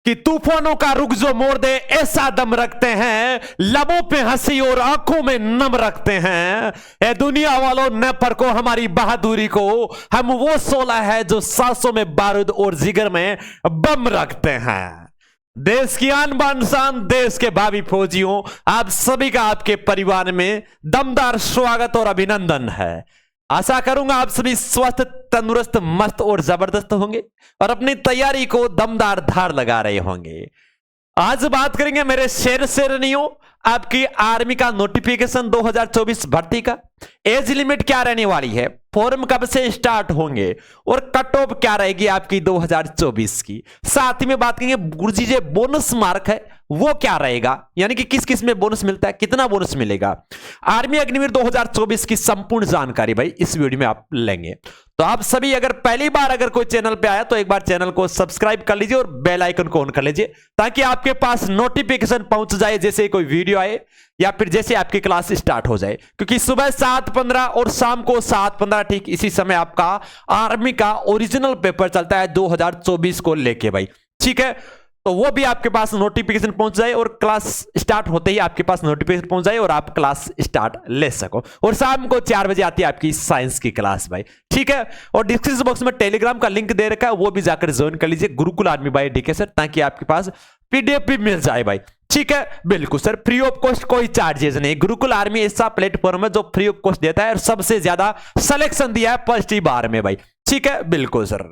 कि तूफानों का रुख जो मोड़ दे ऐसा दम रखते हैं, लबों पे हंसी और आंखों में नम रखते हैं। ए दुनिया वालों न परखो हमारी बहादुरी को, हम वो 16 है जो सांसों में बारूद और जिगर में बम रखते हैं। देश की आन बान शान, देश के भावी फौजियों, आप सभी का आपके परिवार में दमदार स्वागत और अभिनंदन है। आशा करूंगा आप सभी स्वस्थ, तंदुरुस्त, मस्त और जबरदस्त होंगे और अपनी तैयारी को दमदार धार लगा रहे होंगे। आज बात करेंगे मेरे शेर शेरनियों, आपकी आर्मी का नोटिफिकेशन 2024 भर्ती का। एज लिमिट क्या रहने वाली है, फॉर्म कब से स्टार्ट होंगे और कट ऑफ क्या रहेगी आपकी 2024 की। साथ ही में बात करेंगे गुरुजी जो बोनस मार्क है वो क्या रहेगा, यानी कि किस किस में बोनस मिलता है, कितना बोनस मिलेगा। आर्मी अग्निवीर 2024 की संपूर्ण जानकारी भाई इस वीडियो में आप लेंगे। तो आप सभी अगर पहली बार अगर कोई चैनल पे आया तो एक बार चैनल को सब्सक्राइब कर लीजिए और बेल आइकन को ऑन कर लीजिए ताकि आपके पास नोटिफिकेशन पहुंच जाए जैसे कोई वीडियो आए या फिर जैसे आपकी क्लास स्टार्ट हो जाए। क्योंकि सुबह 7:15 और शाम को 7:15 ठीक इसी समय आपका आर्मी का ओरिजिनल पेपर चलता है 2024 को लेके भाई, ठीक है। तो वो भी आपके पास नोटिफिकेशन पहुंच जाए और क्लास स्टार्ट होते ही आपके पास नोटिफिकेशन पहुंच जाए और आप क्लास स्टार्ट ले सको। और शाम को 4 बजे आती है आपकी साइंस की क्लास भाई, ठीक है। और डिस्क्रिप्शन बॉक्स में टेलीग्राम का लिंक दे रखा है, वो भी जाकर ज्वाइन कर लीजिए, Gurukul army by DK sir, ताकि आपके पास पीडीएफ भी मिल जाए भाई, ठीक है। बिल्कुल सर, फ्री ऑफ कॉस्ट, कोई चार्जेस नहीं। गुरुकुल आर्मी ऐसा प्लेटफॉर्म है जो फ्री ऑफ कॉस्ट देता है और सबसे ज्यादा सिलेक्शन दिया है फर्स्ट ही बार में भाई, ठीक है। बिल्कुल सर,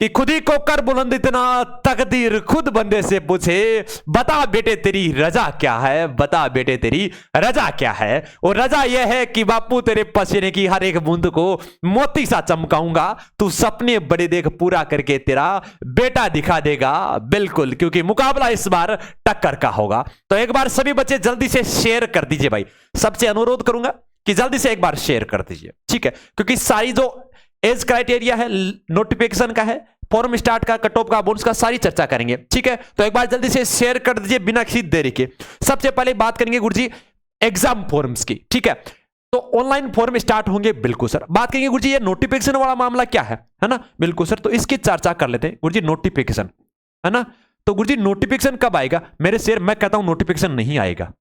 कि खुद ही को कर बुलंद इतना, तकदीर खुद बंदे से पूछे, बता बेटे तेरी रजा क्या है, बता बेटे तेरी रजा क्या है। और रजा यह है कि बापू तेरे पसीने की हर एक बूंद को मोती सा चमकाऊंगा, तू सपने बड़े देख पूरा करके तेरा बेटा दिखा देगा। बिल्कुल, क्योंकि मुकाबला इस बार टक्कर का होगा। तो एक बार सभी बच्चे जल्दी से शेयर कर दीजिए भाई, सबसे अनुरोध करूंगा कि जल्दी से एक बार शेयर कर दीजिए, ठीक है। क्योंकि सारी जो एज क्राइटेरिया है, नोटिफिकेशन का है, फॉर्म स्टार्ट का, कट ऑफ का, बोनस का, सारी चर्चा करेंगे, ठीक है। तो एक बार जल्दी से शेयर कर दीजिए बिना किसी देरी के। सबसे पहले बात करेंगे गुरुजी एग्जाम फॉर्म्स की, ठीक है। तो ऑनलाइन फॉर्म स्टार्ट होंगे, बिल्कुल सर। बात करेंगे गुरुजी ये नोटिफिकेशन वाला मामला क्या है ना, बिल्कुल सर। तो इसकी चर्चा कर लेते हैं गुरुजी। नोटिफिकेशन है ना, तो गुरुजी नोटिफिकेशन कब आएगा मेरे शेर, मैं कहता हूं नोटिफिकेशन नहीं आएगा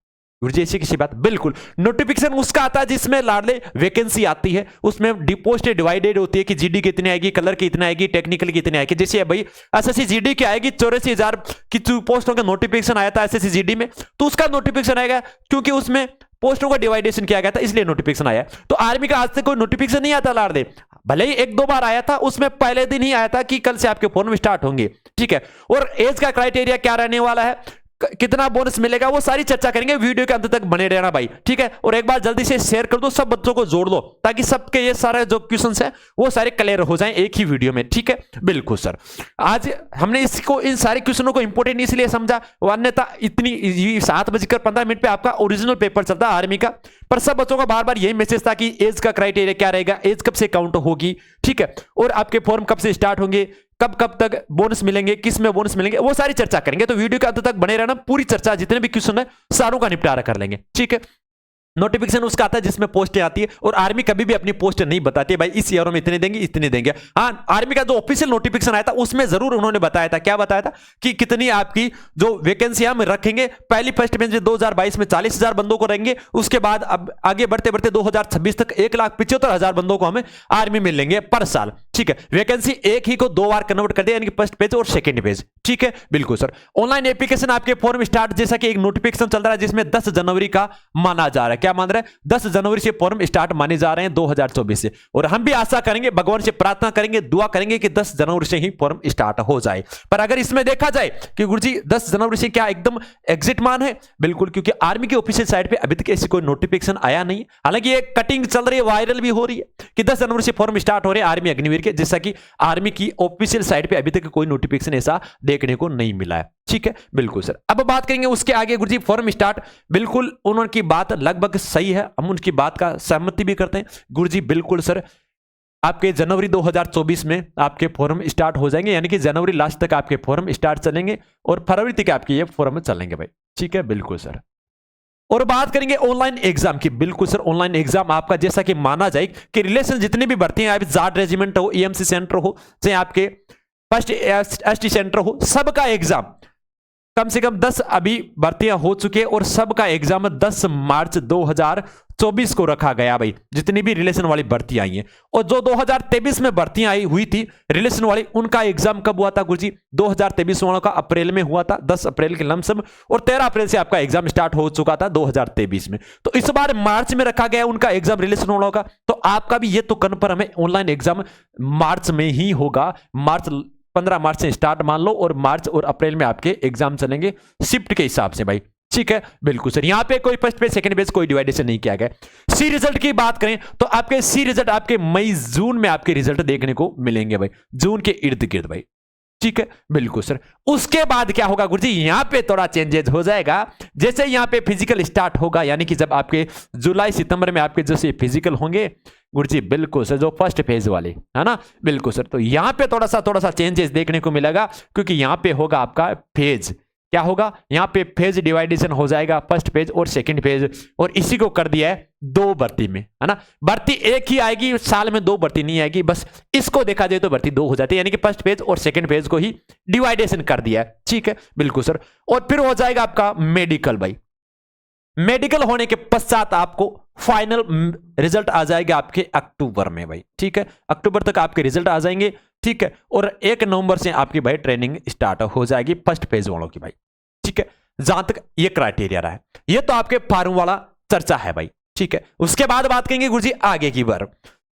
गुरुजी, ऐसी किसी बात। बिल्कुल, नोटिफिकेशन उसका आता है जिसमें लाडले वैकेंसी आती है, उसमें पोस्ट डिवाइडेड होती है कि जीडी कितनी आएगी, कलर की इतनी आएगी, टेक्निकल की इतनी आएगी। जैसे भाई एसएससी जीडी की आएगी 84,000 की पोस्टों का नोटिफिकेशन आया था एसएससी जीडी में, तो उसका नोटिफिकेशन आएगा क्योंकि उसमें पोस्टों का डिवाइडेशन किया गया था, इसलिए नोटिफिकेशन आया। तो आर्मी का आज तक कोई नोटिफिकेशन नहीं आता लाडले, भले ही 1-2 बार आया था, उसमें पहले दिन ही आया था कि कल से आपके फॉर्म स्टार्ट होंगे, ठीक है। और एज का क्राइटेरिया क्या रहने वाला है, कितना बोनस मिलेगा, वो सारी चर्चा करेंगे, वीडियो के अंत तक बने रहना भाई, ठीक है। और एक बार जल्दी से शेयर कर दो, सब बच्चों को जोड़ दो ताकि सबके ये सारे जो क्वेश्चंस हैं वो सारे क्लियर हो जाएं एक ही वीडियो में, ठीक है। बिल्कुल सर, आज हमने इसको इन सारे क्वेश्चनों को इंपॉर्टेंट इसलिए समझा, अन्यथा इतनी 7:15 पे आपका ओरिजिनल पेपर चलता है आर्मी का, पर सब बच्चों का बार बार यही मैसेज था कि एज का क्राइटेरिया क्या रहेगा, एज कब से काउंट होगी, ठीक है। और आपके फॉर्म कब से स्टार्ट होंगे, कब कब तक बोनस मिलेंगे, किस में बोनस मिलेंगे, वो सारी चर्चा करेंगे। तो वीडियो के अंत तक बने रहना, पूरी चर्चा जितने भी क्वेश्चन है सारों का निपटारा कर लेंगे, ठीक है। नोटिफिकेशन उसका आता है जिसमें पोस्टें आती है, और आर्मी कभी भी अपनी पोस्ट नहीं बताती है भाई इस ईयर में इतने देंगे इतने देंगे। हाँ, आर्मी का जो ऑफिशियल नोटिफिकेशन आया था उसमें जरूर उन्होंने बताया था, क्या बताया था कि कितनी आपकी जो वैकेंसी हम रखेंगे, पहली फर्स्ट बेंच में 2022 में 40,000 बंदों को रहेंगे, उसके बाद अब आगे बढ़ते बढ़ते 2026 तक 1,75,000 बंदों को हमें आर्मी मिलेंगे पर साल, ठीक है। वैकेंसी एक ही को 2 बार कन्वर्ट कर दिया, यानी कि फर्स्ट पेज और सेकंड पेज, ठीक है। बिल्कुल सर, ऑनलाइन एप्लीकेशन आपके फॉर्म स्टार्ट, जैसा कि एक नोटिफिकेशन चल रहा है जिसमें 10 जनवरी का माना जा रहा है, क्या मान रहा है, 10 जनवरी से फॉर्म स्टार्ट माने जा रहे हैं 2024 से। और हम भी आशा करेंगे, भगवान से प्रार्थना करेंगे, दुआ करेंगे कि 10 जनवरी से ही फॉर्म स्टार्ट हो जाए। पर अगर इसमें देखा जाए कि गुरुजी 10 जनवरी से क्या एकदम एग्जिट मान है, बिल्कुल, क्योंकि आर्मी की ऑफिशियल साइट पे अभी तक ऐसी कोई नोटिफिकेशन आया नहीं। हालांकि ये कटिंग चल रही है, वायरल भी हो रही है कि 10 जनवरी से फॉर्म स्टार्ट हो रहे हैं आर्मी अग्निवीर के, जैसा कि आर्मी की ऑफिशियल साइट पे अभी तक कोई नोटिफिकेशन ऐसा देखने को नहीं मिला है, ठीक है। बिल्कुल सर, अब बात करेंगे उसके आगे गुरुजी फॉर्म स्टार्ट, बिल्कुल उनकी बात लगभग सही है, हम उनकी बात का सहमति भी करते हैं गुरुजी। बिल्कुल सर, आपके जनवरी 2024 में आपके फॉर्म स्टार्ट हो जाएंगे, यानी कि जनवरी लास्ट तक आपके फॉर्म स्टार्ट चलेंगे और फरवरी तक आपके ये फॉर्म चलेंगे भाई, ठीक है। बिल्कुल सर, और बात करेंगे ऑनलाइन एग्जाम की। बिल्कुल सर, ऑनलाइन एग्जाम आपका जैसा कि माना जाए कि रिलेशन जितनी भी बढ़ती हैं, जाट रेजिमेंट हो, ईएमसी सेंटर हो, चाहे आपके फर्स्ट एसटी सेंटर हो, सबका एग्जाम कम से कम 10 अभी भर्तियां हो चुकी है और सबका एग्जाम 10 मार्च 2024 को रखा गया भाई, जितनी भी रिलेशन वाली भर्ती आई है। और जो 2023 में भर्तियां आई हुई थी रिलेशन वाली, उनका एग्जाम कब हुआ था गुरुजी? 2023 वालों का अप्रैल में हुआ था, 10 अप्रैल के लमसम, और 13 अप्रैल से आपका एग्जाम स्टार्ट हो चुका था 2023 में। तो इस बार मार्च में रखा गया उनका एग्जाम रिलेशन वालों का, तो आपका भी ये तो कन्फर्म है ऑनलाइन एग्जाम मार्च में ही होगा। 15 मार्च से स्टार्ट मान लो, और मार्च और अप्रैल में आपके एग्जाम चलेंगे शिफ्ट के हिसाब से भाई, ठीक है। बिल्कुल सर, यहां पे कोई फर्स्ट पेज सेकंड पेज कोई डिवाइडेशन नहीं किया गया। सी रिजल्ट की बात करें तो आपके सी रिजल्ट आपके मई जून में आपके रिजल्ट देखने को मिलेंगे भाई, जून के इर्द गिर्द भाई, ठीक है। बिल्कुल सर, उसके बाद क्या होगा गुरुजी? यहां पे थोड़ा चेंजेस हो जाएगा। जैसे यहां पे फिजिकल स्टार्ट होगा, यानी कि जब आपके जुलाई सितंबर में आपके जैसे फिजिकल होंगे गुरुजी, बिल्कुल सर, जो फर्स्ट फेज वाले है ना, बिल्कुल सर, तो यहां पे थोड़ा सा चेंजेस देखने को मिलेगा, क्योंकि यहां पे होगा आपका फेज, क्या होगा यहां पे? फेज डिवाइडेशन हो जाएगा, फर्स्ट फेज और सेकंड फेज, और इसी को कर दिया है 2 भर्ती में, है ना। भर्ती एक ही आएगी, साल में 2 भर्ती नहीं आएगी, बस इसको देखा जाए तो भर्ती 2 हो जाती है, यानी कि फर्स्ट फेज और सेकंड फेज को ही डिवाइडेशन कर दिया है, ठीक है। बिल्कुल सर, और फिर हो जाएगा आपका मेडिकल भाई। मेडिकल होने के पश्चात आपको फाइनल रिजल्ट आ जाएगा आपके अक्टूबर में भाई, ठीक है। अक्टूबर तक आपके रिजल्ट आ जाएंगे, ठीक है। और 1 नवंबर से आपकी भाई ट्रेनिंग स्टार्ट हो जाएगी फर्स्ट फेज वालों की भाई, ठीक है। जहां तक ये क्राइटेरिया रहा है, ये तो आपके फार्म वाला चर्चा है भाई, ठीक है। उसके बाद बात करेंगे गुरुजी आगे की बार,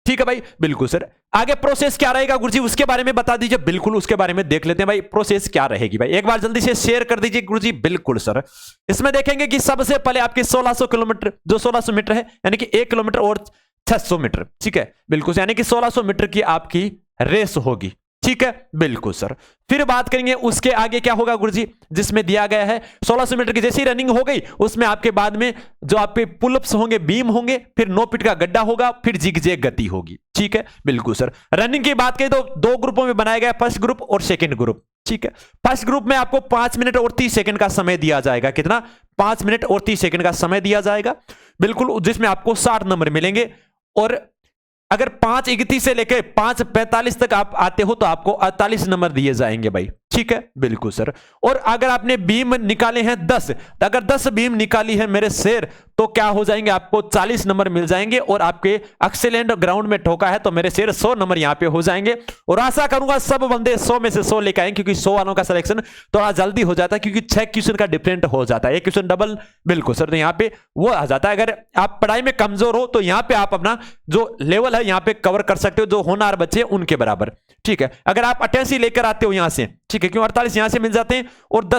ठीक है भाई। बिल्कुल सर, आगे प्रोसेस क्या रहेगा गुरुजी, उसके बारे में बता दीजिए। बिल्कुल, उसके बारे में देख लेते हैं भाई, प्रोसेस क्या रहेगी भाई, एक बार जल्दी से शेयर कर दीजिए गुरुजी। बिल्कुल सर, इसमें देखेंगे कि सबसे पहले आपके 1600 किलोमीटर, जो 1600 मीटर है, यानी कि 1 किलोमीटर और 600 मीटर, ठीक है। बिल्कुल, यानी कि 1600 मीटर की आपकी रेस होगी, ठीक है। बिल्कुल सर, फिर बात करेंगे उसके आगे क्या होगा गुरुजी, जिसमें दिया गया है 1600 मीटर की जैसी रनिंग हो गई, उसमें आपके बाद में जो आपके पुलअप्स होंगे, बीम होंगे, फिर 9 फीट का गड्ढा होगा, फिर जिग-जैग गति होगी, ठीक है। बिल्कुल सर, रनिंग की बात करें तो 2 ग्रुपों में बनाया गया, फर्स्ट ग्रुप और सेकंड ग्रुप, ठीक है। फर्स्ट ग्रुप में आपको 5 मिनट और 30 सेकंड का समय दिया जाएगा, कितना? 5 मिनट और 30 सेकंड का समय दिया जाएगा, बिल्कुल, जिसमें आपको 60 नंबर मिलेंगे। और अगर 5:31 से लेकर 5:45 तक आप आते हो तो आपको 48 नंबर दिए जाएंगे भाई, ठीक है। बिल्कुल सर, और अगर आपने बीम निकाले हैं 10, तो अगर 10 बीम निकाली है मेरे शेर, तो क्या हो जाएंगे? आपको 40 नंबर मिल जाएंगे। और आपके एक्सीलेंट ग्राउंड में ठोका है तो मेरे शेर 100 नंबर यहां पे हो जाएंगे। और आशा करूंगा सब बंदे 100 में से 100 लेकर आएंगे, क्योंकि 100 वालों का सिलेक्शन थोड़ा जल्दी हो जाता है, क्योंकि 6 क्वेश्चन का डिफरेंट हो जाता है, एक क्वेश्चन डबल। बिल्कुल सर, तो यहां पे वो आ जाता है। अगर आप पढ़ाई में कमजोर हो तो यहां पे आप अपना जो लेवल है यहां पे कवर कर सकते हो, जो होनहार बच्चे उनके बराबर, ठीक है। अगर आप 88 लेकर आते हो यहां से, ठीक है, क्यों 48 यहां से मिल जाते हैं और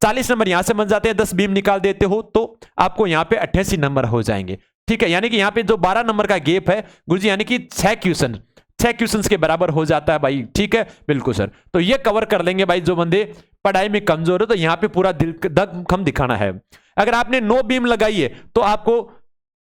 40 नंबर यहां से मिल जाते हैं, 10 बीम निकाल देते हो तो आपको यहां पे 88 नंबर हो जाएंगे, ठीक है। यानी कि यहां पे जो 12 नंबर का गैप है गुरुजी, यानी कि 6 क्वेश्चन के बराबर हो जाता है भाई, ठीक है। बिल्कुल सर, तो ये कवर कर लेंगे भाई जो बंदे पढ़ाई में कमजोर है, तो यहां पे पूरा दम दिखाना है। अगर आपने 9 बीम लगाई है तो आपको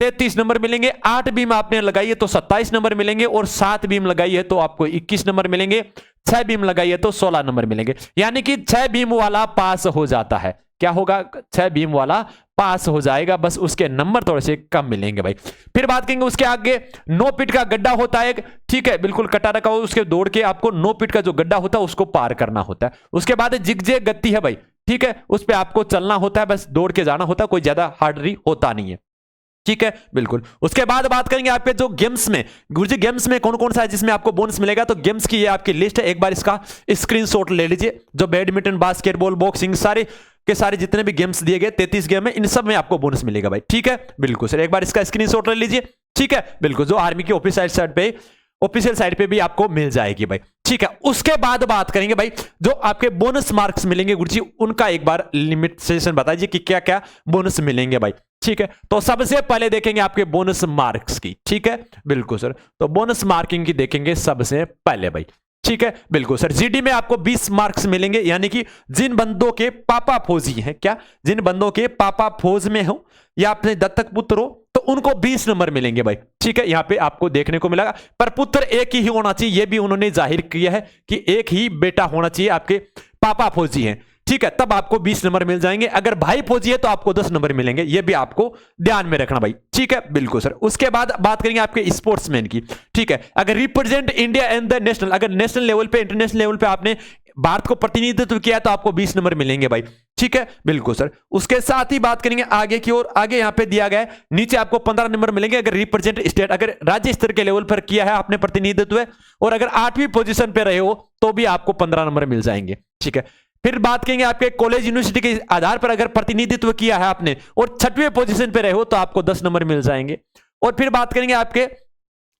33 नंबर मिलेंगे, 8 बीम आपने लगाई है तो 27 नंबर मिलेंगे, और 7 बीम लगाई है तो आपको 21 नंबर मिलेंगे, 6 बीम लगाई है तो 16 नंबर मिलेंगे। यानी कि 6 बीम वाला पास हो जाता है। क्या होगा? 6 बीम वाला पास हो जाएगा, बस उसके नंबर थोड़े से कम मिलेंगे भाई। फिर बात करेंगे उसके आगे, 9 फीट का गड्ढा होता है, ठीक है, बिल्कुल कटा रखा हो, उसके दौड़ के आपको 9 फीट का जो गड्ढा होता है उसको पार करना होता है। उसके बाद जिग-जैग गति है भाई, ठीक है, उस पर आपको चलना होता है, बस दौड़ के जाना होता है, कोई ज्यादा हार्डरी होता नहीं है, ठीक है। बिल्कुल, उसके बाद बात करेंगे आपके जो गेम्स में, गुरुजी गेम्स में कौन कौन सा है जिसमें आपको बोनस मिलेगा, तो गेम्स की ये आपकी लिस्ट है, एक बार इसका स्क्रीनशॉट ले लीजिए। जो बैडमिंटन, बास्केटबॉल, बॉक्सिंग, सारे के सारे जितने भी गेम्स दिए गए 33 गेम है, इन सब में आपको बोनस मिलेगा भाई, ठीक है। बिल्कुल सर, एक बार इसका स्क्रीनशॉट ले लीजिए, ठीक है। बिल्कुल, जो आर्मी की ऑफिशियल साइट पे भी आपको मिल जाएगी भाई, ठीक है। उसके बाद बात करेंगे भाई जो आपके बोनस मार्क्स मिलेंगे गुरुजी, उनका एक बार लिमिटेशन बताइए कि क्या क्या बोनस मिलेंगे भाई, ठीक है। तो सबसे पहले देखेंगे आपके बोनस मार्क्स की, ठीक है। बिल्कुल सर, तो बोनस मार्किंग की देखेंगे सबसे पहले भाई, ठीक है। बिल्कुल सर, जीडी में आपको 20 मार्क्स मिलेंगे, यानी कि जिन बंदों के पापा फौजी हैं, क्या जिन बंदों के पापा फौज में हो या अपने दत्तक पुत्र हो तो उनको 20 नंबर मिलेंगे भाई, ठीक है। यहां पे आपको देखने को मिलेगा, पर पुत्र एक ही होना चाहिए, यह भी उन्होंने जाहिर किया है कि एक ही बेटा होना चाहिए, आपके पापा फौजी हैं, ठीक है, तब आपको 20 नंबर मिल जाएंगे। अगर भाई फौजी है तो आपको 10 नंबर मिलेंगे, यह भी आपको ध्यान में रखना भाई, ठीक है। बिल्कुल सर, उसके बाद बात करेंगे आपके स्पोर्ट्समैन की, ठीक है। अगर represent India and the national, अगर नेशनल लेवल पे, इंटरनेशनल लेवल पे आपने भारत को प्रतिनिधित्व किया तो आपको 20 नंबर मिलेंगे भाई, ठीक है, बिल्कुल सर। उसके साथ ही बात करेंगे आगे की ओर। आगे यहां पे दिया गया है, नीचे आपको 15 नंबर मिलेंगे अगर रिप्रेजेंट स्टेट, अगर राज्य स्तर के लेवल पर किया है आपने प्रतिनिधित्व, और अगर 8वीं पोजीशन पे रहे हो तो भी आपको 15 नंबर मिल जाएंगे। ठीक है, फिर बात करेंगे आपके कॉलेज यूनिवर्सिटी के आधार पर अगर प्रतिनिधित्व किया है आपने और 6वीं पोजीशन पे रहे हो तो आपको 10 नंबर मिल जाएंगे। और फिर बात करेंगे आपके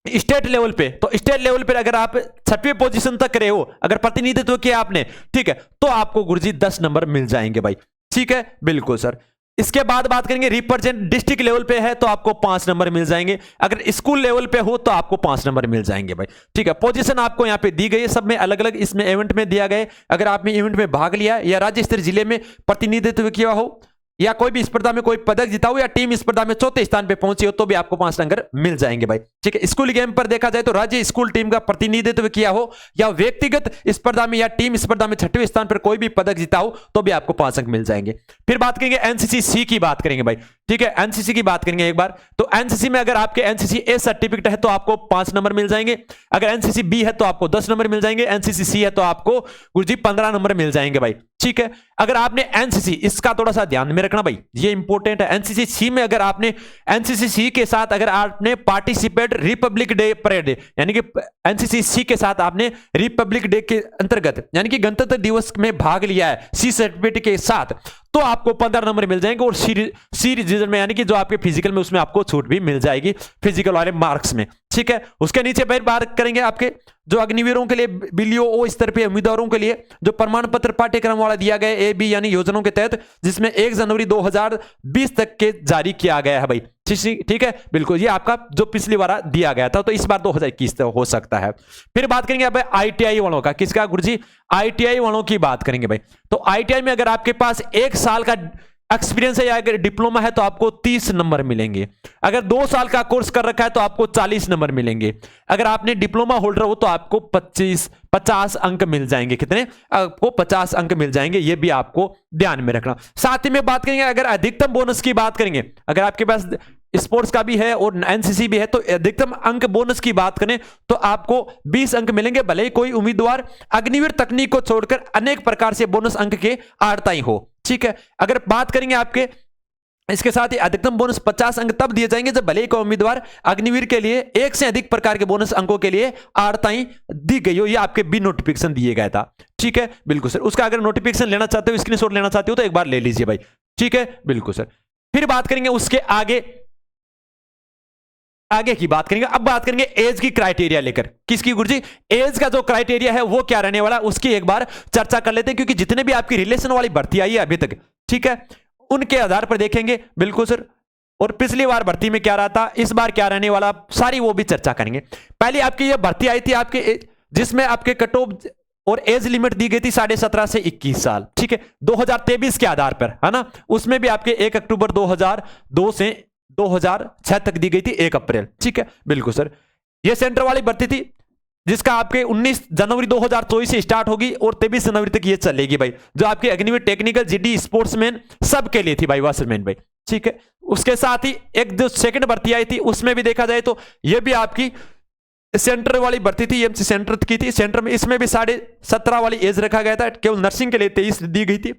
स्टेट लेवल पे, तो स्टेट लेवल पर अगर आप 6वीं पोजीशन तक रहे हो, अगर प्रतिनिधित्व किया आपने, ठीक है, तो आपको गुरुजी 10 नंबर मिल जाएंगे भाई। ठीक है, बिल्कुल सर। इसके बाद बात करेंगे रिप्रेजेंट डिस्ट्रिक्ट लेवल पे है तो आपको 5 नंबर मिल जाएंगे, अगर स्कूल लेवल पे हो तो आपको 5 नंबर मिल जाएंगे भाई। ठीक है, पोजीशन आपको यहां पे दी गई है, सब में अलग अलग इसमें इवेंट में दिया गया है। अगर आपने इवेंट में भाग लिया या राज्य स्तरीय जिले में प्रतिनिधित्व किया हो या कोई भी स्पर्धा में कोई पदक जीता हो या टीम स्पर्धा में 4थे स्थान पे पहुंची हो तो भी आपको 5 नंबर मिल जाएंगे भाई। ठीक है, स्कूल गेम पर देखा जाए तो राज्य स्कूल टीम का प्रतिनिधित्व किया हो या व्यक्तिगत स्पर्धा में या टीम स्पर्धा में 6वें स्थान पर कोई भी पदक जीता हो तो भी आपको 5 अंक मिल जाएंगे। फिर बात करेंगे एनसीसी सी की बात करेंगे भाई। ठीक है, एनसीसी की बात करेंगे एक बार। तो एनसीसी में अगर आपके एनसीसी ए सर्टिफिकेट है तो आपको 5 नंबर मिल जाएंगे, अगर एनसीसी बी है तो आपको 10 नंबर मिल जाएंगे, एनसीसी सी है तो आपको गुरुजी 15 नंबर मिल जाएंगे भाई। ठीक है, अगर आपने एनसीसी, इसका थोड़ा सा ध्यान में रखना भाई, ये इंपॉर्टेंट है। एनसीसी सी में अगर आपने एनसीसी सी के साथ अगर आपने पार्टिसिपेट रिपब्लिक डे परेड, यानी कि एनसीसी सी के साथ आपने रिपब्लिक डे के अंतर्गत यानी कि गणतंत्र दिवस में भाग लिया है सी सर्टिफिकेट के साथ, तो आपको 15 नंबर मिल जाएंगे। और सी रिवीजन में यानी कि जो आपके फिजिकल में उसमें आपको छूट भी मिल जाएगी फिजिकल वाले मार्क्स में। ठीक है, उसके नीचे फिर बात करेंगे आपके जो अग्निवीरों के लिए बीएलओ स्तर पे उम्मीदवारों के लिए जो प्रमाण पत्र पाठ्यक्रम वाला दिया गया ए बी यानी योजनाओं के तहत, जिसमें 1 जनवरी 2020 तक के जारी किया गया है भाई। ठीक है, बिल्कुल, ये आपका जो पिछली बार दिया गया था तो इस बार 2021 तक हो सकता है। फिर बात करेंगे अब आईटीआई वालों का, किसका गुरुजी? आईटीआई वालों की बात करेंगे भाई। तो आईटीआई में अगर आपके पास 1 साल का एक्सपीरियंस है या अगर डिप्लोमा है तो आपको 30 नंबर मिलेंगे, अगर 2 साल का कोर्स कर रखा है तो आपको 40 नंबर मिलेंगे, अगर आपने डिप्लोमा होल्डर हो तो आपको 50 अंक मिल जाएंगे। कितने? आपको 50 अंक मिल जाएंगे, ये भी आपको ध्यान में रखना। साथ ही में बात करेंगे अगर अधिकतम बोनस की बात करेंगे, अगर आपके पास स्पोर्ट्स का भी है और एनसीसी भी है तो अधिकतम अंक बोनस की बात करें तो आपको 20 अंक मिलेंगे, भले ही कोई उम्मीदवार अग्निवीर तकनीक को छोड़कर अनेक प्रकार से बोनस अंक के आड़ताई हो। ठीक है, अगर बात करेंगे आपके इसके साथ ही अधिकतम बोनस 50 अंक तब दिए जाएंगे जब भले ही कोई उम्मीदवार अग्निवीर के लिए 1 से अधिक प्रकार के बोनस अंकों के लिए आड़ताई दी गई हो, या आपके भी नोटिफिकेशन दिए गया था। ठीक है, बिल्कुल सर। उसका अगर नोटिफिकेशन लेना चाहते हो, स्क्रीनशॉट लेना चाहते हो तो एक बार ले लीजिए भाई। ठीक है, बिल्कुल सर। फिर बात करेंगे उसके आगे की बात करेंगे। अब बात करेंगे एज की क्राइटेरिया लेकर। किसकी गुरुजी? एज का जो क्राइटेरिया है वो क्या रहने वाला है उसकी एक बार चर्चा कर लेते हैं, क्योंकि जितने भी आपकी रिलेशन वाली भर्ती आई है अभी तक, ठीक है, उनके आधार पर देखेंगे। बिल्कुल सर। और पिछली बार भर्ती में क्या रहा था, इस बार क्या रहने वाला, सारी वो भी चर्चा करेंगे। पहले आपकी ये भर्ती आई थी आपके जिसमें आपके कट ऑफ और एज लिमिट दी गई थी 17.5 से 21 साल। ठीक है, 2023 के आधार पर, है ना। उसमें भी आपके 1 अक्टूबर 2002 से 2006 तक दी गई थी 1 अप्रैल। ठीक है, बिल्कुल सर। यह सेंटर वाली भर्ती थी जिसका आपके 19 जनवरी 2024 से स्टार्ट होगी और 23 जनवरी तक ये चलेगी भाई, जो आपके अग्निवीर टेक्निकल जीडी स्पोर्ट्समैन सबके लिए थी भाई, वाशरमैन भाई। ठीक है, उसके साथ ही एक जो सेकंड भर्ती आई थी उसमें भी देखा जाए तो ये भी आपकी सेंटर वाली भर्ती थी, एमसी सेंटर की थी। सेंटर में इसमें भी 17.5 वाली एज रखा गया था, केवल नर्सिंग के लिए 23 दी गई थी।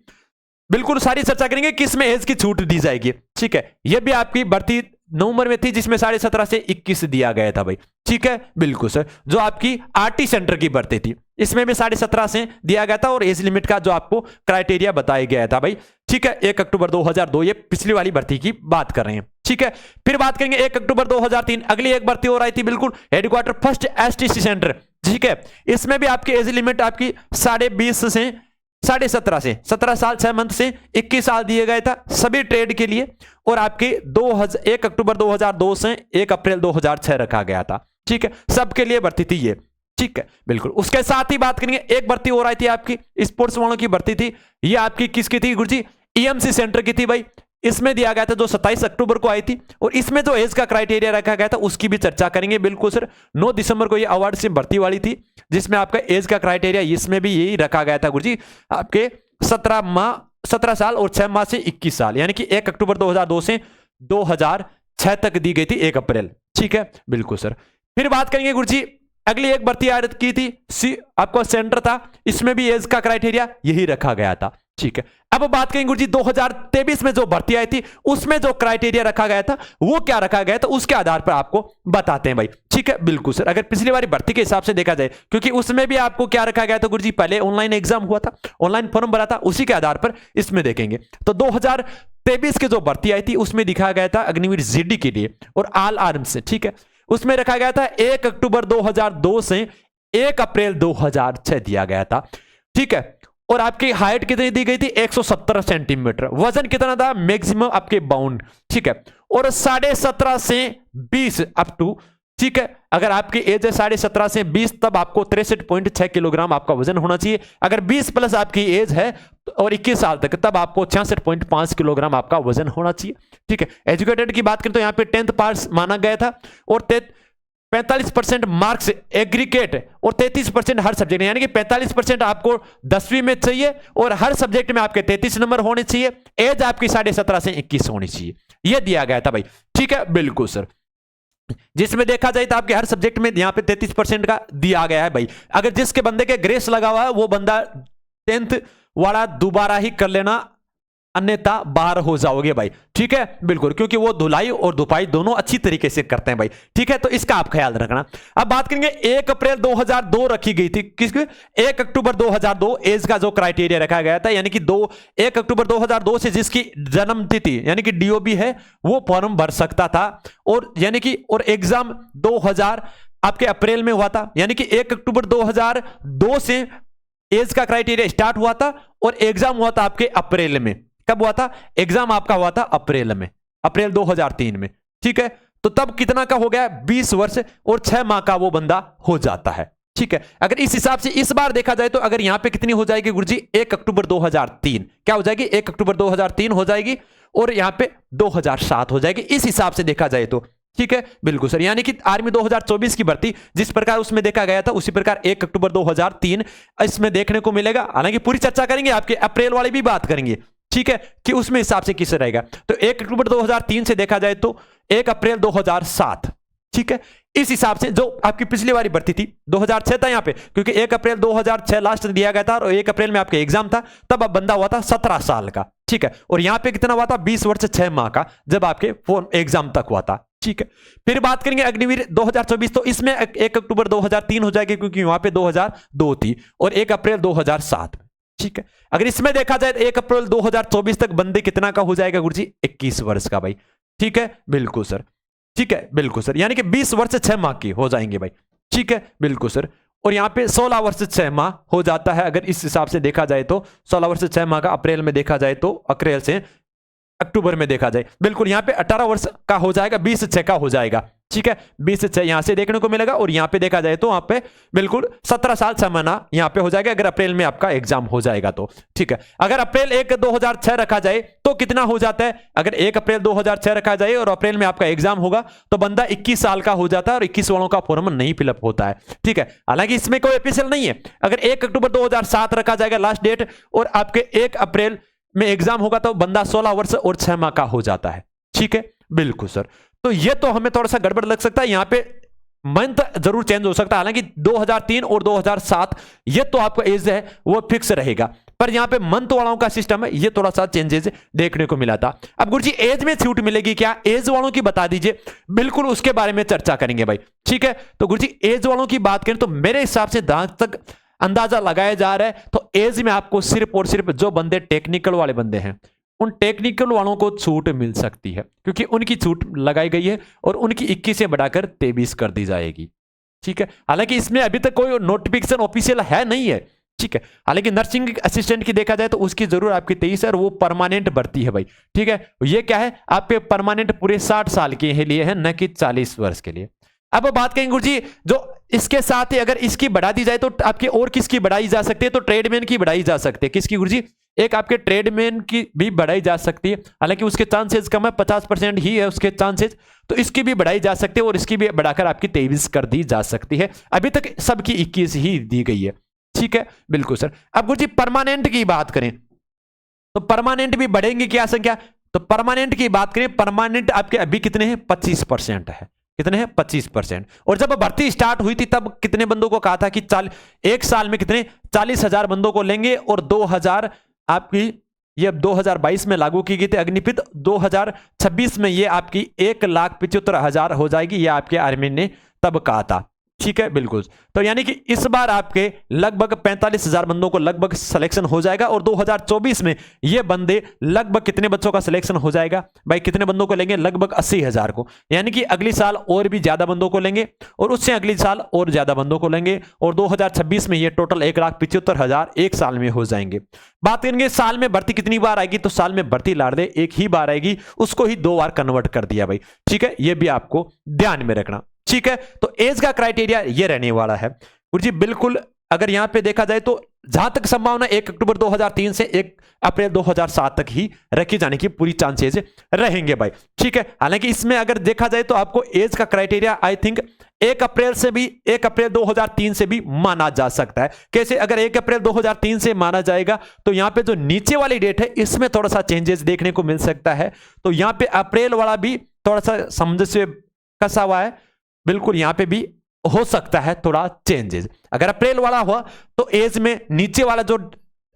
बिल्कुल सारी चर्चा करेंगे किस में एज की छूट दी जाएगी। ठीक है, यह भी आपकी भर्ती नवंबर में थी जिसमें 17.5 से 21 दिया गया था भाई। ठीक है, बिल्कुल सर। जो आपकी आरटी सेंटर की भर्ती थी इसमें भी 17.5 से दिया गया था और एज लिमिट का जो आपको क्राइटेरिया बताया गया था भाई। ठीक है, 1 अक्टूबर 2002, ये पिछली वाली भर्ती की बात कर रहे हैं। ठीक है, फिर बात करेंगे 1 अक्टूबर 2003, अगली एक भर्ती और आई थी बिल्कुल, हेडक्वार्टर फर्स्ट एसटीसी सेंटर। ठीक है, इसमें भी आपकी एज लिमिट आपकी 20.5 से 17.5 से 17 साल 6 मंथ से 21 साल दिए गए था सभी ट्रेड के लिए, और आपके 1 अक्टूबर 2002 से 1 अप्रैल 2006 रखा गया था। ठीक है, सबके लिए भर्ती थी ये। ठीक है, बिल्कुल। उसके साथ ही बात करेंगे एक भर्ती और आई थी आपकी स्पोर्ट्स वालों की भर्ती थी। ये आपकी किसकी थी गुरुजी? ईएमसी सेंटर की थी भाई। इसमें दिया गया था जो 27 अक्टूबर को आई थी, और इसमें जो एज का क्राइटेरिया रखा गया था उसकी भी चर्चा करेंगे। बिल्कुल सर। 9 दिसंबर को ये अवार्ड से भर्ती वाली थी जिसमें आपका एज का क्राइटेरिया इसमें भी यही रखा गया था गुरुजी, आपके 17 साल और 6 माह से 21 साल, यानी कि 1 अक्टूबर 2002 से 2006 तक दी गई थी 1 अप्रैल। ठीक है, बिल्कुल सर। फिर बात करेंगे गुरुजी अगली एक भर्ती आयत की थी आपको सेंटर था, इसमें भी एज का क्राइटेरिया यही रखा गया था। ठीक है, अब बात करेंगे गुरुजी 2023 में जो भर्ती आई थी उसमें जो क्राइटेरिया रखा गया था वो क्या रखा गया था, उसके आधार पर आपको बताते हैं भाई। ठीक है, बिल्कुल सर। अगर पिछली बार भर्ती के हिसाब से देखा जाए, क्योंकि उसमें भी आपको क्या रखा गया था गुरुजी, पहले ऑनलाइन एग्जाम हुआ था, ऑनलाइन फॉर्म भरा था, उसी के आधार पर इसमें देखेंगे। तो 2023 की जो भर्ती आई थी उसमें दिखाया गया था अग्निवीर जीडी के लिए और ऑल आर्म्स से। ठीक है, उसमें रखा गया था 1 अक्टूबर 2002 से 1 अप्रैल 2006 दिया गया था। ठीक है, और आपकी हाइट कितनी दी गई थी, 117 सेंटीमीटर। वजन कितना था, मैक्सिमम आपके बाउंड। ठीक है, और 17.5 से 20 अप टू, ठीक है, अगर आपकी एज है 17.5 से 20 तब आपको 63.6 किलोग्राम आपका वजन होना चाहिए। अगर 20 प्लस आपकी एज है और 21 साल तक तब आपको 66.5 किलोग्राम आपका वजन होना चाहिए। ठीक है, एजुकेटेड की बात करें तो यहाँ पे 10th पास माना गया था और 45% मार्क्स एग्रीगेट और 33% हर सब्जेक्ट, यानी कि 45% आपको 10वीं में चाहिए और हर सब्जेक्ट में आपके 33 नंबर होने चाहिए। एज आपकी 17.5 से 21 होनी चाहिए, यह दिया गया था भाई। ठीक है, बिल्कुल सर। जिसमें देखा जाए तो आपके हर सब्जेक्ट में यहां पे 33% का दिया गया है भाई। अगर जिसके बंदे के ग्रेस लगा हुआ है वो बंदा 10th वाला दोबारा ही कर लेना, अन्यथा बाहर हो जाओगे भाई। ठीक है, बिल्कुल, क्योंकि वो धुलाई और धुपाई दोनों अच्छी तरीके से करते हैं भाई। ठीक है, तो इसका आप ख्याल रखना। अब बात करेंगे 1 अप्रैल 2002 रखी गई थी, किसकी, 1 अक्टूबर 2002 एज का जो क्राइटेरिया रखा गया था, यानी कि 1 अक्टूबर 2002 से जिसकी जन्म तिथि यानी कि डीओबी है वो फॉर्म भर सकता था। और यानी कि और एग्जाम 2000 आपके अप्रैल में हुआ था, यानी कि 1 अक्टूबर 2002 से एज का क्राइटेरिया स्टार्ट हुआ था और एग्जाम हुआ था आपके अप्रैल में। कब हुआ था एग्जाम, आपका हुआ था अप्रैल में, अप्रैल 2003 में। ठीक है, तो तब कितना का हो गया, 20 वर्ष और 6 माह का वो बंदा हो जाता है। ठीक है, अगर इस हिसाब से इस बार देखा जाए तो अगर यहां पे कितनी हो जाएगी गुरुजी, 1 अक्टूबर 2003 क्या हो जाएगी, 1 अक्टूबर 2003 हो जाएगी और यहां पे 2007 हो जाएगी इस हिसाब से देखा जाए तो। ठीक है, बिल्कुल सर। यानी कि आर्मी 2024 की भर्ती जिस प्रकार उसमें देखा गया था उसी प्रकार 1 अक्टूबर 2003 इसमें देखने को मिलेगा। हालांकि पूरी चर्चा करेंगे, आपके अप्रैल वाली भी बात करेंगे। ठीक है, कि उसमें हिसाब से किससे रहेगा। तो 1 अक्टूबर 2003 से देखा जाए तो 1 अप्रैल 2007। ठीक है, इस हिसाब से जो आपकी पिछली वाली भर्ती थी 2006 था यहाँ पे, क्योंकि 1 अप्रैल 2006 लास्ट दिया गया था और 1 अप्रैल में आपका एग्जाम था, तब अब बंदा हुआ था 17 साल का। ठीक है, और यहाँ पे कितना हुआ था, 20 वर्ष 6 माह का, जब आपके एग्जाम तक हुआ था। ठीक है, फिर बात करेंगे अग्निवीर 2024, तो इसमें 1 अक्टूबर 2003 हो जाएगी क्योंकि वहां पे 2002 थी और 1 अप्रैल 2007। ठीक है, अगर इसमें देखा जाए तो 1 अप्रैल 2024 तक बंदे कितना का हो जाएगा गुरुजी, 21 वर्ष का भाई। ठीक है, बिल्कुल सर। ठीक है, बिल्कुल सर, यानी कि 20 वर्ष 6 माह की हो जाएंगे भाई। ठीक है, बिल्कुल सर। और यहां पे 16 वर्ष 6 माह हो जाता है अगर इस हिसाब से देखा जाए तो, 16 वर्ष 6 माह का अप्रैल में देखा जाए तो, अप्रैल से अक्टूबर में देखा जाए, बिल्कुल यहां पे 18 वर्ष का हो जाएगा, 20/6 का हो जाएगा। ठीक है, 20/6 यहां से देखने को मिलेगा और यहां पे देखा जाए तो वहां पे बिल्कुल 17 साल 6 महीना यहां पे हो जाएगा अगर अप्रैल में आपका एग्जाम हो जाएगा तो। ठीक है, अगर अप्रैल 1 2006 रखा जाए तो कितना हो जाता है, अगर 1 अप्रैल 2006 रखा जाए और अप्रैल में आपका एग्जाम होगा तो बंदा 21 साल का हो जाता है और 21 वालों का फॉर्म नहीं फिलअप होता है। ठीक है, हालांकि इसमें कोई ऑफिशियल नहीं है। अगर 1 अक्टूबर 2007 रखा जाएगा लास्ट डेट और आपके 1 अप्रैल में एग्जाम होगा तो बंदा 16 वर्ष और 6 माह का हो जाता है। ठीक है, बिल्कुल सर। तो ये तो हमें थोड़ा सा गड़बड़ लग सकता है, यहां पे मंथ जरूर चेंज हो सकता है। हालांकि 2003 और 2007 ये तो आपका एज है वो फिक्स रहेगा, पर यहां पे मंथ वालों का सिस्टम है, ये थोड़ा सा चेंजेस देखने को मिला था। अब गुरुजी एज में छूट मिलेगी क्या, एज वालों की बता दीजिए, बिल्कुल उसके बारे में चर्चा करेंगे भाई। ठीक है, तो गुरुजी एज वालों की बात करें तो मेरे हिसाब से जहां तक अंदाजा लगाया जा रहा है तो एज में आपको सिर्फ और सिर्फ जो बंदे टेक्निकल वाले बंदे हैं उन टेक्निकल वालों को छूट मिल सकती है, क्योंकि उनकी छूट लगाई गई है और उनकी 21 से बढ़ाकर 23 कर दी जाएगी। ठीक है, हालांकि इसमें अभी तक कोई नोटिफिकेशन ऑफिशियल है नहीं है। ठीक है, हालांकि नर्सिंग असिस्टेंट की देखा जाए तो उसकी जरूर आपकी 23 है और वो परमानेंट भर्ती है भाई। ठीक है, ये क्या है, आपके परमानेंट पूरे 60 साल के लिए है, न कि 40 वर्ष के लिए। अब बात करेंगे गुरुजी जो इसके साथ ही अगर इसकी बढ़ा दी जाए तो आपके और किसकी बढ़ाई जा सकती है, तो ट्रेडमैन की बढ़ाई जा सकती है। किसकी गुरुजी, एक आपके ट्रेडमैन की भी बढ़ाई जा सकती है, हालांकि उसके चांसेस कम है, 50% ही है उसके चांसेस, तो इसकी भी बढ़ाई जा सकती है और इसकी भी बढ़ाकर आपकी 23 कर दी जा सकती है। अभी तक सबकी 21 ही दी गई है। ठीक है, बिल्कुल सर। अब गुरुजी परमानेंट की बात करें तो परमानेंट भी बढ़ेंगे क्या संख्या, तो परमानेंट की बात करें, परमानेंट आपके अभी कितने हैं, 25% है। कितने हैं 25%। और जब भर्ती स्टार्ट हुई थी तब कितने बंदों को कहा था कि एक साल में कितने 40,000 बंदों को लेंगे, और 2000 आपकी ये अब 2022 में लागू की गई थी अग्निपथ, 2026 में ये आपकी 1,75,000 हो जाएगी, ये आपके आर्मी ने तब कहा था। ठीक है, बिल्कुल। तो यानी कि इस बार आपके लगभग 45,000 बंदों को लगभग सिलेक्शन हो जाएगा, और 2024 में ये बंदे लगभग कितने बच्चों का सिलेक्शन हो जाएगा भाई, कितने बंदों को लेंगे, लगभग 80,000 को। यानी कि अगली साल और भी ज्यादा बंदों को लेंगे, और उससे अगली साल और ज्यादा बंदों को लेंगे, और 2026 में ये टोटल 1,75,000 एक साल में हो जाएंगे। बात करेंगे साल में भर्ती कितनी बार आएगी, तो साल में भर्ती लाड़ दे एक ही बार आएगी, उसको ही 2 बार कन्वर्ट कर दिया भाई। ठीक है, ये भी आपको ध्यान में रखना। ठीक है, तो एज का क्राइटेरिया ये रहने वाला है जी। बिल्कुल, अगर यहां पे देखा जाए तो जहां तक संभावना 1 अक्टूबर 2003 से 1 अप्रैल 2007 तक ही रखी जाने की पूरी चांसेस रहेंगे भाई। ठीक है, हालांकि इसमें अगर देखा जाए तो आपको एज का क्राइटेरिया आई थिंक 1 अप्रैल से भी 1 अप्रैल 2003 से भी माना जा सकता है। कैसे, अगर 1 अप्रैल 2003 से माना जाएगा तो यहां पे जो नीचे वाली डेट है इसमें थोड़ा सा चेंजेस देखने को मिल सकता है। तो यहां पे अप्रैल वाला भी थोड़ा सा सामंजस्य कसा हुआ है, बिल्कुल यहां पे भी हो सकता है थोड़ा चेंजेस। अगर अप्रैल वाला हुआ तो एज में नीचे वाला जो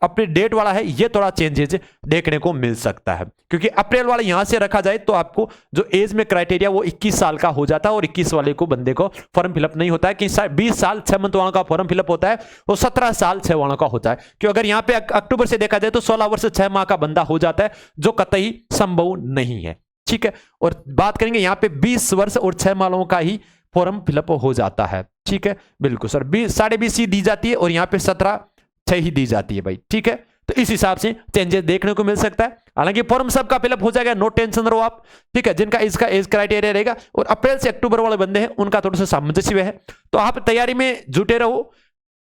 अपने डेट वाला है ये थोड़ा चेंजेस देखने को मिल सकता है, क्योंकि अप्रैल वाला यहां से रखा जाए तो आपको जो एज में क्राइटेरिया वो 21 साल का हो जाता है, और 21 वाले को बंदे को फॉर्म फिलअप नहीं होता है कि 20 साल 6 मंथ वालों का फॉर्म फिलअप होता है, वो 17 साल 6 वालों का होता है। क्यों, अगर यहां पे अक्टूबर से देखा जाए तो 16 वर्ष 6 माह का बंदा हो जाता है, जो कतई संभव नहीं है। ठीक है, और बात करेंगे यहां पे 20 वर्ष और 6 माह का ही फॉर्म फिलअप हो जाता है। ठीक है, बिल्कुल सर, 20 ही दी जाती है, और यहां पे 17 6 ही दी जाती है भाई। ठीक है, तो इस हिसाब से चेंजेस देखने को मिल सकता है। हालांकि फॉर्म सबका फिलअप हो जाएगा, नो टेंशन रहो आप। ठीक है, जिनका इसका एज क्राइटेरिया रहेगा, और अप्रैल से अक्टूबर वाले बंदे हैं उनका थोड़ा सा सामंजस्य है, तो आप तैयारी में जुटे रहो।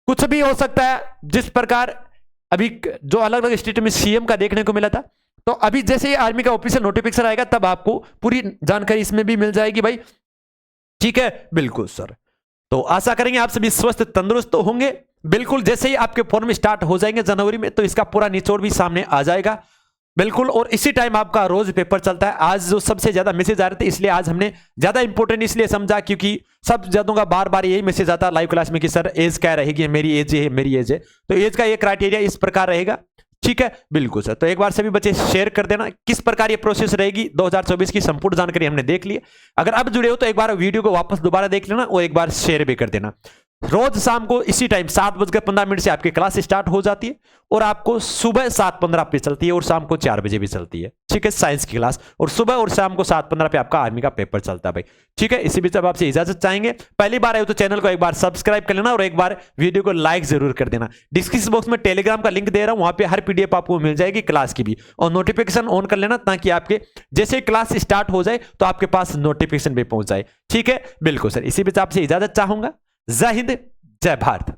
कुछ भी हो सकता है, जिस प्रकार अभी जो अलग अलग स्टेट में सीएम का देखने को मिला था, तो अभी जैसे ही आर्मी का ऑफिशियल नोटिफिकेशन आएगा तब आपको पूरी जानकारी इसमें भी मिल जाएगी भाई। ठीक है, बिल्कुल सर। तो आशा करेंगे आप सभी स्वस्थ तंदुरुस्त तो होंगे। बिल्कुल, जैसे ही आपके फॉर्म स्टार्ट हो जाएंगे जनवरी में तो इसका पूरा निचोड़ भी सामने आ जाएगा। बिल्कुल, और इसी टाइम आपका रोज पेपर चलता है। आज जो सबसे ज्यादा मैसेज आ रहे थे, इसलिए आज हमने ज्यादा इंपॉर्टेंट इसलिए समझा क्योंकि सब ज्यादा का बार बार यही मैसेज आता है लाइव क्लास में कि सर एज क्या रहेगी, मेरी एज है, मेरी एज है। तो एज का ये क्राइटेरिया इस प्रकार रहेगा। ठीक है, बिल्कुल सर। तो एक बार सभी बच्चे शेयर कर देना किस प्रकार ये प्रोसेस रहेगी। 2024 की संपूर्ण जानकारी हमने देख ली। अगर अब जुड़े हो तो एक बार वीडियो को वापस दोबारा देख लेना, और एक बार शेयर भी कर देना। रोज शाम को इसी टाइम 7:15 से आपकी क्लास स्टार्ट हो जाती है, और आपको सुबह 7:15 पे चलती है, और शाम को 4 बजे भी चलती है। ठीक है, साइंस की क्लास, और सुबह और शाम को 7:15 पे आपका आर्मी का पेपर चलता है भाई। ठीक है, इसी बीच अब आपसे इजाजत चाहेंगे। पहली बार आए हो तो चैनल को एक बार सब्सक्राइब कर लेना, और एक बार वीडियो को लाइक जरूर कर देना। डिस्क्रिप्शन बॉक्स में टेलीग्राम का लिंक दे रहा हूं, वहां पे हर पीडीएफ आपको मिल जाएगी क्लास की भी, और नोटिफिकेशन ऑन कर लेना ताकि आपके जैसे क्लास स्टार्ट हो जाए तो आपके पास नोटिफिकेशन भी पहुंच जाए। ठीक है, बिल्कुल सर। इसी बीच आपसे इजाजत चाहूंगा। जय हिंद, जय भारत।